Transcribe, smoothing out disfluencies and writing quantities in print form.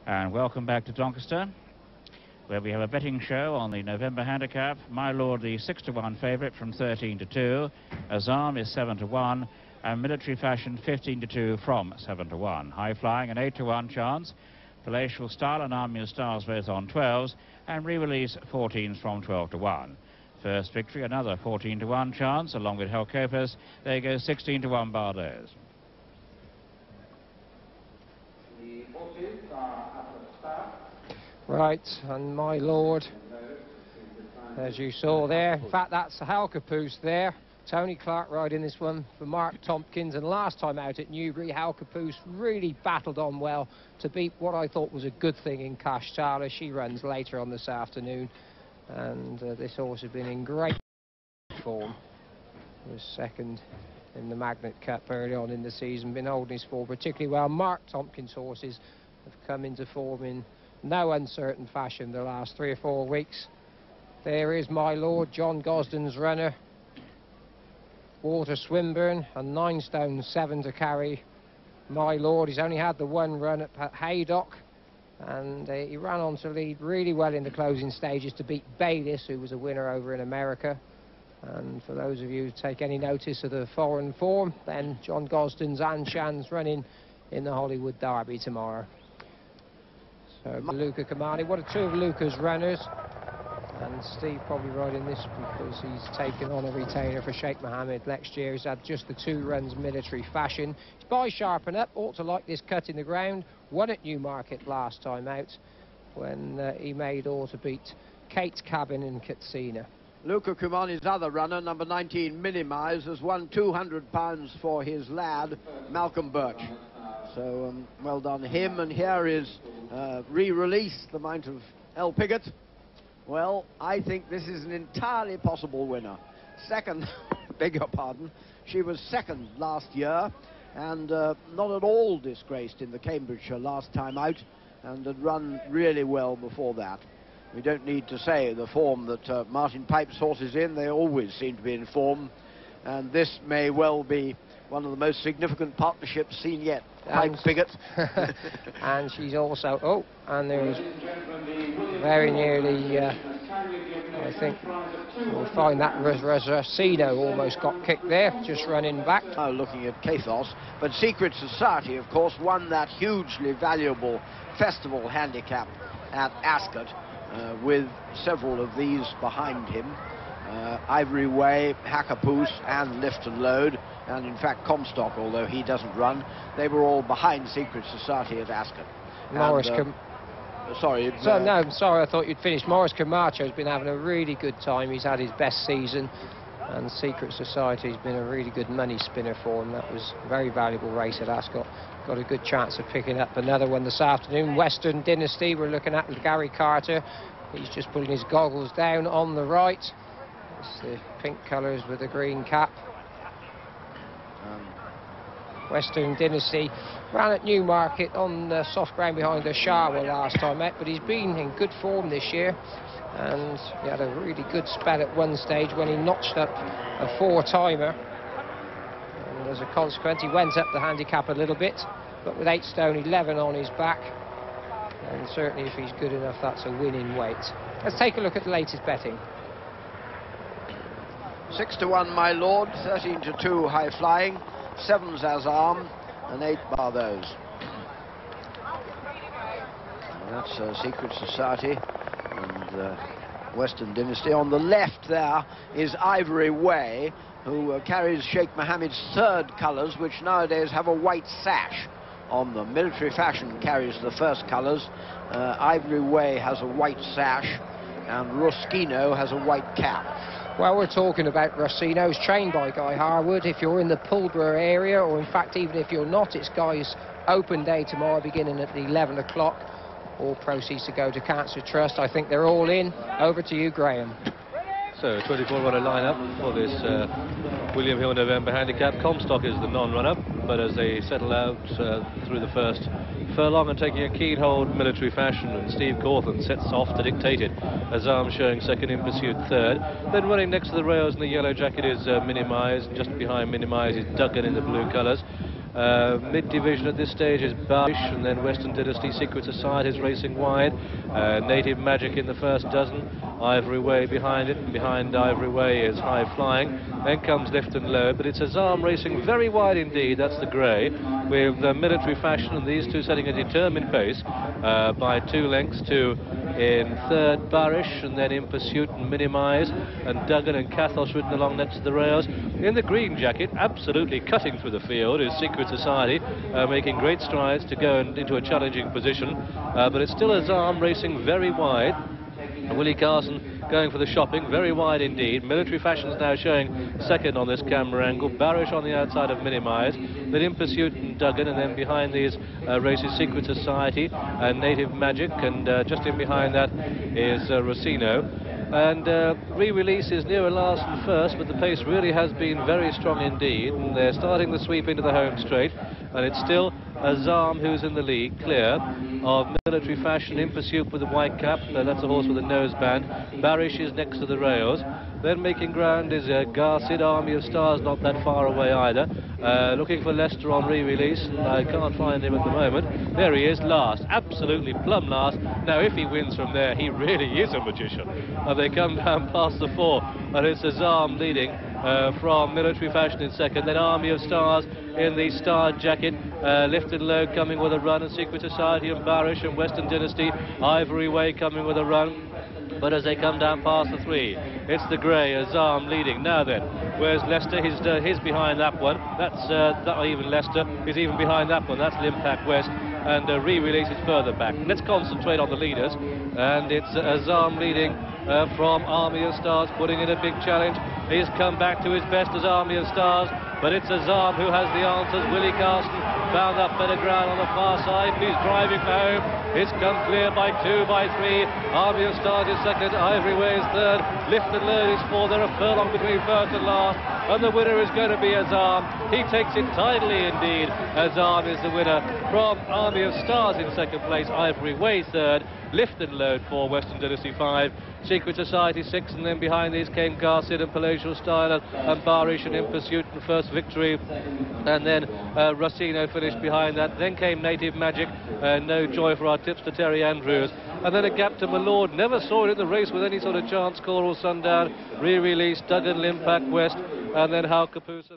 And welcome back to Doncaster, where we have a betting show on the November handicap. My Lord, the 6-to-1 favourite from 13-2. Azzaam is 7-1. And Military Fashion 15-2 from 7-1. High Flying an 8-to-1 chance. Palatial Style and Army of Stars both on 12s. And Re-Release 14s from 12-1. First Victory, another 14-1 chance, along with Helcopus. There you go, 16-1 bar those. Right, and My Lord, as you saw there, in fact that's the Halcapoose there. Tony Clark riding this one for Mark Tompkins, and last time out at Newbury, Halcapoose really battled on well to beat what I thought was a good thing in Cash Tala. She runs later on this afternoon, and this horse has been in great form. He was second in the Magnet Cup early on in the season, been holding his form particularly well. Mark Tompkins' horses have come into form in no uncertain fashion the last 3 or 4 weeks. There is My Lord, John Gosden's runner. Walter Swinburne, a 9 stone 7 to carry My Lord. He's only had the one run at Haydock, and he ran on to lead really well in the closing stages to beat Bayliss, who was a winner over in America. And for those of you who take any notice of the foreign form, then John Gosden's Anshan's running in the Hollywood Derby tomorrow. So Luca Kamani, one or two of Luca's runners, and Steve probably riding this because he's taken on a retainer for Sheikh Mohammed next year. He's had just the 2 runs Military Fashion. He's by Sharpen Up, ought to like this cut in the ground. Won at Newmarket last time out when he made all to beat Kate's Cabin and Katsina. Luca Kumani's other runner, number 19, Minimise, has won £200 for his lad, Malcolm Birch. So, well done him. And here is Re-Release, the Mount of El Pigot. Well, I think this is an entirely possible winner. Second, beg your pardon, she was second last year and not at all disgraced in the Cambridgeshire last time out, and had run really well before that. We don't need to say the form that Martin Pipe's horse is in. They always seem to be in form, and this may well be one of the most significant partnerships seen yet. Pipe Pigot. And she's also, oh, and there's very nearly, I think we'll find that Resracino almost got kicked there, just running back. Now looking at Kathos, but Secret Society, of course, won that hugely valuable festival handicap at Ascot, with several of these behind him. Ivory Way, Halcapoose and Lift and Load, and in fact Comstock, although he doesn't run, they were all behind Secret Society at Ascot. Morris sorry. No, I'm sorry, I thought you'd finished. Morris Camacho's been having a really good time. He's had his best season, and Secret Society's been a really good money spinner for him. That was a very valuable race at Ascot. Got a good chance of picking up another one this afternoon. Western Dynasty we're looking at with Gary Carter. He's just putting his goggles down on the right. It's the pink colours with the green cap. Western Dynasty ran at Newmarket on the soft ground behind the Sharwell last time out, but he's been in good form this year, and he had a really good spell at one stage when he notched up a 4-timer, and as a consequence he went up the handicap a little bit, but with 8 stone 11 on his back, and certainly if he's good enough that's a winning weight. Let's take a look at the latest betting. 6-1 My Lord, 13-2 High Flying, 7's Azzaam, and 8 bar those. And that's Secret Society and Western Dynasty. On the left there is Ivory Way, who carries Sheikh Mohammed's 3rd colours, which nowadays have a white sash on them. Military Fashion carries the 1st colours. Ivory Way has a white sash, and Ruskino has a white cap. Well, we're talking about Rossino's, trained by Guy Harwood. If you're in the Pulborough area, or in fact even if you're not, it's Guy's open day tomorrow beginning at 11 o'clock. All proceeds to go to Cancer Trust. I think they're all in. Over to you, Graham. So 24 runner lineup for this William Hill November handicap. Comstock is the non-runner, but as they settle out through the first furlong and taking a keen hold, Military Fashion, and Steve Cawthon sets off to dictate it. Azzaam showing second, in pursuit 3rd. Then running next to the rails in the yellow jacket is Minimise. Just behind Minimise is Duggan in the blue colours. Mid-division at this stage is Barish, and then Western Dynasty, Secret Society is racing wide. Native Magic in the first dozen, Ivory Way behind it, and behind Ivory Way is High Flying. Then comes Lift and Load, but it's Azzaam racing very wide indeed, that's the grey, with Military Fashion, and these two setting a determined pace by 2 lengths to in third Barish, and then in pursuit and Minimise, and Duggan and Cathos ridden along next to the rails. In the green jacket, absolutely cutting through the field, is Secret Society, making great strides to go into a challenging position, but it's still Azzaam racing very wide. Willie Carson going for the shopping, very wide indeed. Military Fashion's now showing second on this camera angle. Barish on the outside of Minimise, then in pursuit and Duggan, and then behind these races Secret Society and Native Magic, and just in behind that is Rossino. And re-release is nearer last and first, but the pace really has been very strong indeed, and they're starting the sweep into the home straight, and it's still Azzaam who's in the lead, clear of Military Fashion in pursuit with the white cap. That's a horse with a noseband. Barish is next to the rails. Then making ground is Garcid, Army of Stars, not that far away either. Looking for Leicester on re-release. I can't find him at the moment. There he is, last, absolutely plumb last. Now if he wins from there, he really is a magician. They come down past the 4, and it's Azzaam leading from Military Fashion in second, then Army of Stars in the star jacket, Lift and Load coming with a run, and Secret Society and Barish and Western Dynasty, Ivory Way coming with a run. But as they come down past the 3, it's the grey, Azzaam leading. Now then, where's Leicester? He's behind that one. That's not even Leicester. He's even behind that one. That's Limpact West. And re-release is further back. Let's concentrate on the leaders. And it's Azzaam leading from Army of Stars, putting in a big challenge. He's come back to his best as Army of Stars, but it's Azzaam who has the answers. Willie Carson found that better ground on the far side. He's driving home. It's come clear by 2, by 3. Army of Stars is second. Ivory Way is third. Lift and Load is 4. They're a furlong between first and last. And the winner is going to be Azzaam. He takes it tidily indeed. Azzaam is the winner from Army of Stars in second place. Ivory Way third. Lift and Load 4. Western Dynasty 5. Secret Society 6. And then behind these came Garcid and Palatial Style and Barish and in pursuit and first victory. And then Rossino finished behind that. Then came Native Magic. No joy for our tipster Terry Andrews. And then a gap to Malord. Never saw it in the race with any sort of chance. Coral Sundown, re-release, Duggan, Limpact West, and then Hal Capusa.